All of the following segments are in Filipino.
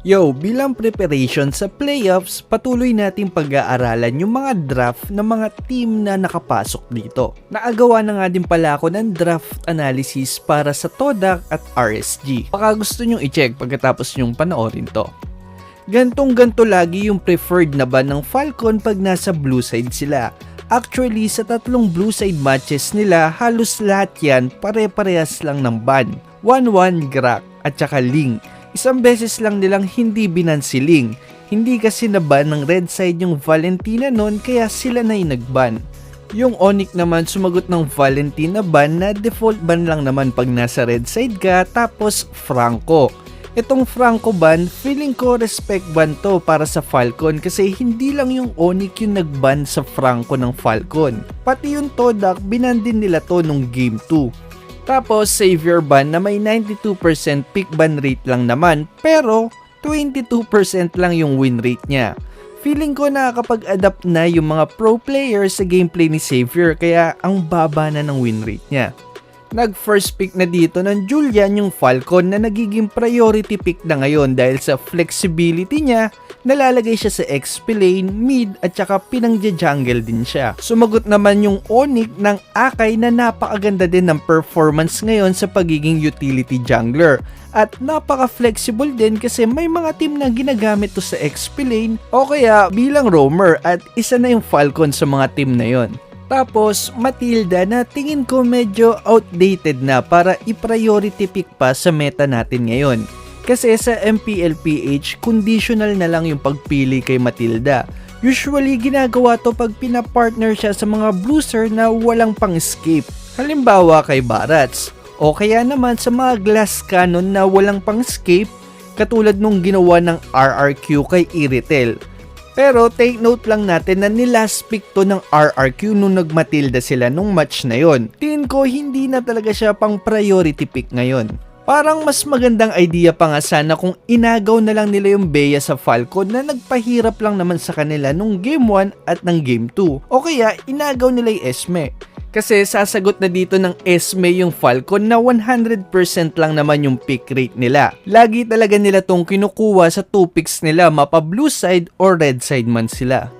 Bilang preparation sa playoffs, patuloy nating pag-aaralan yung mga draft ng mga team na nakapasok dito. Naagawa na nga din pala ako ng draft analysis para sa Todak at RSG. Baka gusto nyong i-check pagkatapos nyong panoorin to. Gantong-ganto lagi yung preferred na ban ng Falcon pag nasa blue side sila. Actually, sa tatlong blue side matches nila, halos lahat yan pare-parehas lang ng ban. 1-1 Grak at saka Ling. Isang beses lang nilang hindi binan si Ling. Hindi kasi naban ng red side yung Valentina nun kaya sila na yung nagban. Yung Onyx naman sumagot ng Valentina ban na default ban lang naman pag nasa red side ka, tapos Franco. Itong Franco ban, feeling ko respect ban to para sa Falcon kasi hindi lang yung Onyx yung nagban sa Franco ng Falcon. Pati yung Todak binan din nila to nung game 2. Tapos Savior ban na may 92% pick ban rate lang naman pero 22% lang yung win rate niya. Feeling ko nakakapag-adapt na yung mga pro players sa gameplay ni Savior kaya ang baba na ng win rate niya. Nag first pick na dito ng Julian yung Falcon na nagiging priority pick na ngayon dahil sa flexibility niya, nalalagay siya sa XP lane, mid at saka pinangja-jungle din siya. Sumagot naman yung Onyx ng Akai na napakaganda din ng performance ngayon sa pagiging utility jungler. At napaka-flexible din kasi may mga team na ginagamit to sa XP lane o kaya bilang roamer at isa na yung Falcon sa mga team na yon. Tapos, Matilda na tingin ko medyo outdated na para i-priority pick pa sa meta natin ngayon. Kasi sa MPLPH, conditional na lang yung pagpili kay Matilda. Usually, ginagawa to pag pinapartner siya sa mga bruiser na walang pang-escape. Halimbawa kay Barats. O kaya naman sa mga glass cannon na walang pang-escape, katulad nung ginawa ng RRQ kay Iritel. Pero take note lang natin na nilast pick to ng RRQ nung nagmatilda sila nung match na yon. Tingin ko hindi na talaga siya pang priority pick ngayon. Parang mas magandang idea pa nga sana kung inagaw na lang nila yung Bea sa Falcon na nagpahirap lang naman sa kanila nung game 1 at ng game 2. O kaya inagaw nila yung Esme. Kasi sasagot na dito ng Esme yung Falcon na 100% lang naman yung pick rate nila. Lagi talaga nila tong kinukuha sa 2 picks nila, mapa blue side or red side man sila.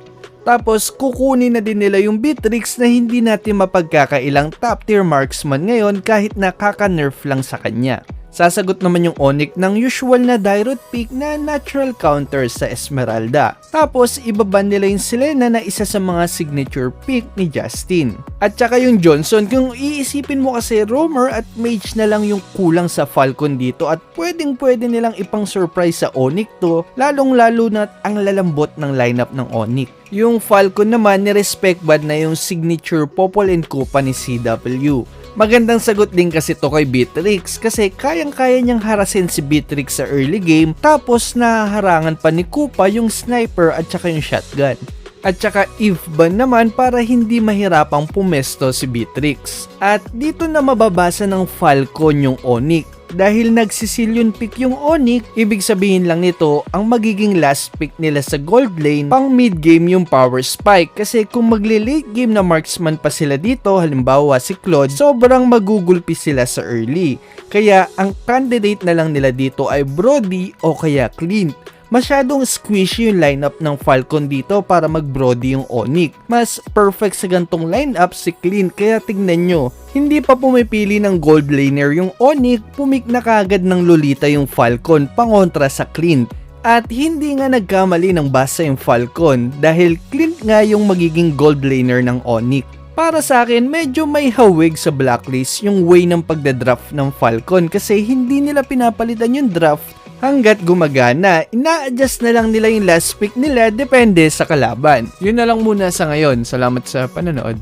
Tapos kukunin na din nila yung Beatrix na hindi natin mapagkakailang top tier marksman ngayon kahit nakaka-nerf lang sa kanya. Sasagot naman yung Onyx ng usual na Dairot pick na natural counter sa Esmeralda. Tapos ibaban nila yung Selena na isa sa mga signature pick ni Justin. At saka yung Johnson, kung iisipin mo kasi roamer at mage na lang yung kulang sa Falcon dito at pwede nilang ipang surprise sa Onyx to, lalong lalo na ang lalambot ng lineup ng Onyx. Yung Falcon naman ni-respect bad na yung signature Popol and Kupa ni CW. Magandang sagot din kasi to kay Beatrix kasi kayang-kaya niyang harasin si Beatrix sa early game tapos nahaharangan pa ni Kupa yung sniper at saka yung shotgun. At saka if ban naman para hindi mahirapang pumesto si Beatrix. At dito na mababasa ng Falcon yung Onyx. Dahil nagsisilyon pick yung Onyx, ibig sabihin lang nito ang magiging last pick nila sa gold lane pang mid game yung power spike kasi kung magle-late game na marksman pa sila dito, halimbawa si Claude, sobrang magugulpi sila sa early. Kaya ang candidate na lang nila dito ay Brody o kaya Clint. Masyadong squishy yung lineup ng Falcon dito para mag-Brody yung Onyx. Mas perfect sa gantong lineup si Clint kaya tignan nyo. Hindi pa pumipili ng gold laner yung Onyx, pumik na kagad ng Lolita yung Falcon pangontra sa Clint. At hindi nga nagkamali ng basa yung Falcon dahil Clint nga yung magiging gold laner ng Onyx. Para sa akin, medyo may hawig sa blacklist yung way ng pagdadraft ng Falcon kasi hindi nila pinapalitan yung draft hanggat gumagana. Ina-adjust na lang nila yung last pick nila depende sa kalaban. Yun na lang muna sa ngayon. Salamat sa panonood.